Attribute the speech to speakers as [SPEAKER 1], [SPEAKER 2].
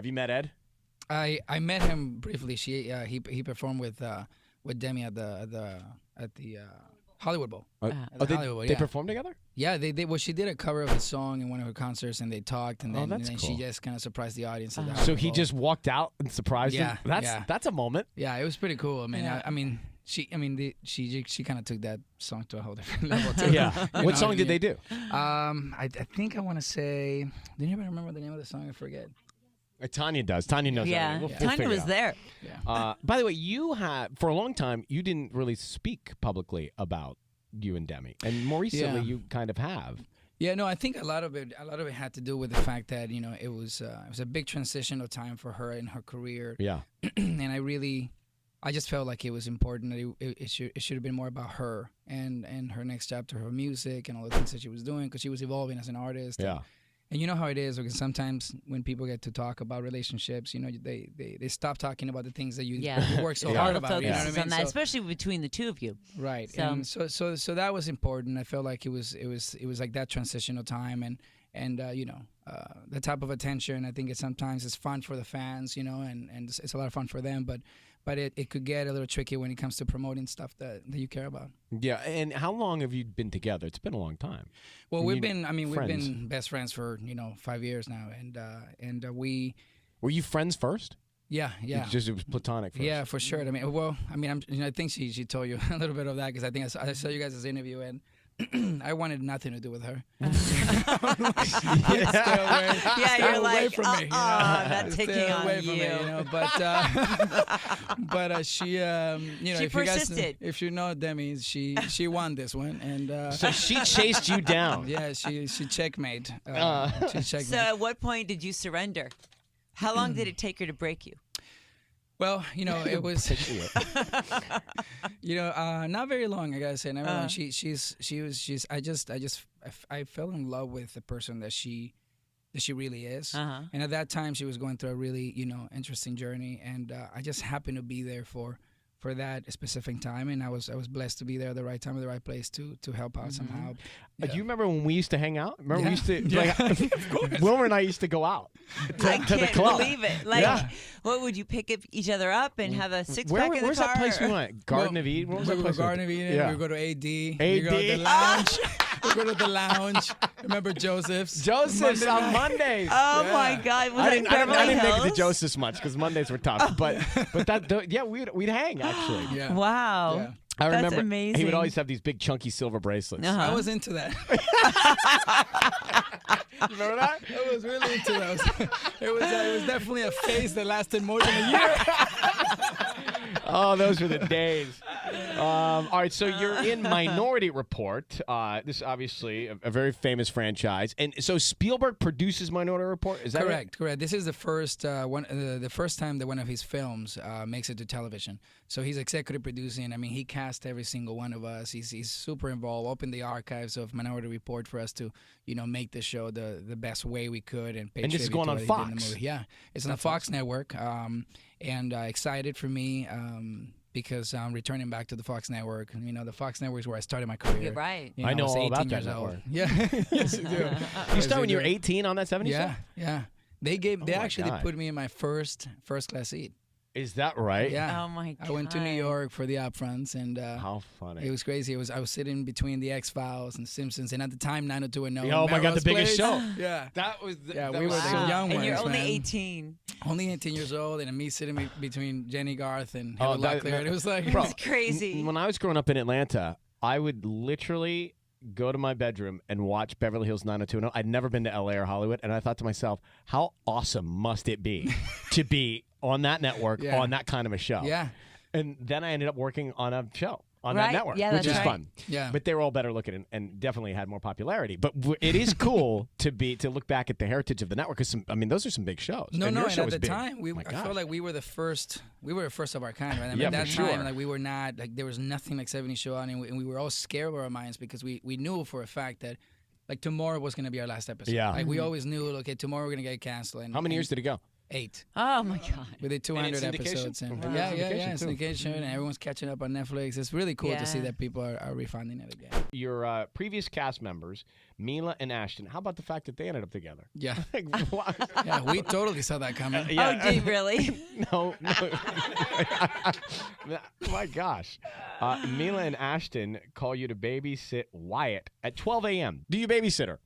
[SPEAKER 1] Have you met Ed?
[SPEAKER 2] I met him briefly. He performed with Demi at the Hollywood Bowl.
[SPEAKER 1] They performed together?
[SPEAKER 2] Yeah, they did. Well, she did a cover of a song in one of her concerts, and they talked, and then,
[SPEAKER 1] that's
[SPEAKER 2] cool.
[SPEAKER 1] Cool.
[SPEAKER 2] She just kind of surprised the audience. At the
[SPEAKER 1] So he just walked out and surprised him? That's a moment.
[SPEAKER 2] Yeah, it was pretty cool. I mean, she kind of took that song to a whole different level too.
[SPEAKER 1] Yeah. What song did they do?
[SPEAKER 2] I think I want to say. Do you remember the name of the song? I forget.
[SPEAKER 1] Tanya does. Tanya knows.
[SPEAKER 3] Yeah,
[SPEAKER 1] we'll
[SPEAKER 3] Tanya was there.
[SPEAKER 1] Yeah. By the way, you had for a long time you didn't really speak publicly about you and Demi, and more recently you kind of have.
[SPEAKER 2] Yeah, no, I think a lot of it had to do with the fact that it was a big transitional time for her in her career.
[SPEAKER 1] Yeah,
[SPEAKER 2] and I just felt like it was important that it should have been more about her and her next chapter, her music and all the things that she was doing, because she was evolving as an artist.
[SPEAKER 1] Yeah.
[SPEAKER 2] And you know how it is, because sometimes when people get to talk about relationships, they stop talking about the things that you work so hard about. You know what I mean?
[SPEAKER 3] On that, especially between the two of you.
[SPEAKER 2] Right. And so that was important. I felt like it was like that transitional time, and the type of attention. I think sometimes it's fun for the fans, and it's a lot of fun for them, but it could get a little tricky when it comes to promoting stuff that you care about.
[SPEAKER 1] Yeah, and how long have you been together? It's been a long time.
[SPEAKER 2] Well, we've been best friends for 5 years now, and we.
[SPEAKER 1] Were you friends first?
[SPEAKER 2] Yeah.
[SPEAKER 1] It was platonic first.
[SPEAKER 2] Yeah, for sure. I think she told you a little bit of that, because I think I saw you guys' interview, and I wanted nothing to do with her.
[SPEAKER 3] You're like,
[SPEAKER 2] from me,
[SPEAKER 3] not taking on
[SPEAKER 2] away from
[SPEAKER 3] you.
[SPEAKER 2] Me, but she,
[SPEAKER 3] she persisted.
[SPEAKER 2] If you know Demi, she won this one, and
[SPEAKER 1] so she chased you down.
[SPEAKER 2] Yeah, she checkmate.
[SPEAKER 3] So at what point did you surrender? How long did it take her to break you?
[SPEAKER 2] Well, it was, not very long. I gotta say, not very long. I fell in love with the person that she really is. And at that time, she was going through a really, interesting journey, and I just happened to be there for that specific time, and I was blessed to be there at the right time, at the right place to help out somehow.
[SPEAKER 1] Do you remember when we used to hang out? Remember we used to
[SPEAKER 2] of
[SPEAKER 1] Wilmer and I used to go out to the club.
[SPEAKER 3] I can't believe it. What would you pick each other up and have a six-pack in the car?
[SPEAKER 1] Where's that place we went? Garden of Eden? What was that place?
[SPEAKER 2] Garden of Eden.
[SPEAKER 1] Yeah.
[SPEAKER 2] We go to AD. We go to the lounge. We go to the lounge. Remember Joseph's?
[SPEAKER 1] On Mondays.
[SPEAKER 3] Oh my God!
[SPEAKER 1] I didn't make it to Joseph's much because Mondays were tough. But we'd hang actually.
[SPEAKER 2] Yeah.
[SPEAKER 3] Wow.
[SPEAKER 2] Yeah.
[SPEAKER 1] I remember
[SPEAKER 3] That's amazing.
[SPEAKER 1] he would always have these big chunky silver bracelets.
[SPEAKER 2] I was into that.
[SPEAKER 1] You remember that?
[SPEAKER 2] I was really into those. It was definitely a phase that lasted more than a year.
[SPEAKER 1] Oh, those were the days. All right, so you're in Minority Report. This is obviously a very famous franchise, and so Spielberg produces Minority Report. Is that
[SPEAKER 2] correct? Correct. This is the first the first time that one of his films makes it to television. So he's executive producing. I mean, he cast every single one of us. He's super involved. Opened the archives of Minority Report for us to make the show the best way we could. And
[SPEAKER 1] this is going on Fox.
[SPEAKER 2] Yeah, it's on the Fox network. And excited for me. Because I'm returning back to the Fox Network. The Fox Network is where I started my career.
[SPEAKER 3] You're right.
[SPEAKER 1] I know all about that network.
[SPEAKER 2] Yeah, yes, you do.
[SPEAKER 1] You started when you were 18 on that 70s show?
[SPEAKER 2] Yeah. They actually put me in my first class seat.
[SPEAKER 1] Is that right?
[SPEAKER 2] Yeah.
[SPEAKER 3] Oh my God.
[SPEAKER 2] I went to New York for the upfronts, and
[SPEAKER 1] how funny!
[SPEAKER 2] It was crazy. I was sitting between the X-Files and Simpsons, and at the time 90210.
[SPEAKER 1] Oh my God, the biggest show.
[SPEAKER 2] Yeah,
[SPEAKER 1] that was.
[SPEAKER 2] We were the young ones.
[SPEAKER 3] And you're only
[SPEAKER 2] man.
[SPEAKER 3] 18.
[SPEAKER 2] Only 18 years old, and me sitting between Jenny Garth and Heather Locklear. And it was like,
[SPEAKER 3] it's crazy.
[SPEAKER 1] When I was growing up in Atlanta, I would literally go to my bedroom and watch Beverly Hills 90210. I'd never been to LA or Hollywood, and I thought to myself, how awesome must it be to be on that network on that kind of a show?
[SPEAKER 2] Yeah.
[SPEAKER 1] And then I ended up working on a show on
[SPEAKER 3] Right.
[SPEAKER 1] that network,
[SPEAKER 3] Yeah,
[SPEAKER 1] which
[SPEAKER 3] that's
[SPEAKER 1] is
[SPEAKER 3] right.
[SPEAKER 1] fun.
[SPEAKER 2] Yeah.
[SPEAKER 1] But they were all better looking and definitely had more popularity. But it is cool to look back at the heritage of the network because those are some big shows.
[SPEAKER 2] No,
[SPEAKER 1] and your
[SPEAKER 2] and
[SPEAKER 1] show
[SPEAKER 2] at
[SPEAKER 1] was
[SPEAKER 2] the
[SPEAKER 1] big.
[SPEAKER 2] time, I felt like we were the first. We were the first of our kind, right? I mean,
[SPEAKER 1] Yeah,
[SPEAKER 2] at that
[SPEAKER 1] for sure.
[SPEAKER 2] time, we were not there was nothing like 70 Show on, and we were all scared of our minds because we knew for a fact that tomorrow was going to be our last episode.
[SPEAKER 1] Yeah.
[SPEAKER 2] We always knew, okay, tomorrow we're going to get canceled. And,
[SPEAKER 1] How many years did it go?
[SPEAKER 2] 8.
[SPEAKER 3] Oh my God.
[SPEAKER 2] We did 200
[SPEAKER 1] And in syndication?
[SPEAKER 2] episodes. And
[SPEAKER 1] Mhm.
[SPEAKER 2] yeah,
[SPEAKER 1] Syndication, too.
[SPEAKER 2] syndication, and everyone's catching up on Netflix. It's really cool to see
[SPEAKER 3] Yeah.
[SPEAKER 2] that people are refunding it again.
[SPEAKER 1] Your previous cast members, Mila and Ashton, how about the fact that they ended up together?
[SPEAKER 2] Yeah,
[SPEAKER 1] Like, why-
[SPEAKER 2] yeah, we totally saw that coming.
[SPEAKER 3] Oh, did you really?
[SPEAKER 1] No. My gosh. Mila and Ashton call you to babysit Wyatt at 12 a.m. Do you babysit her?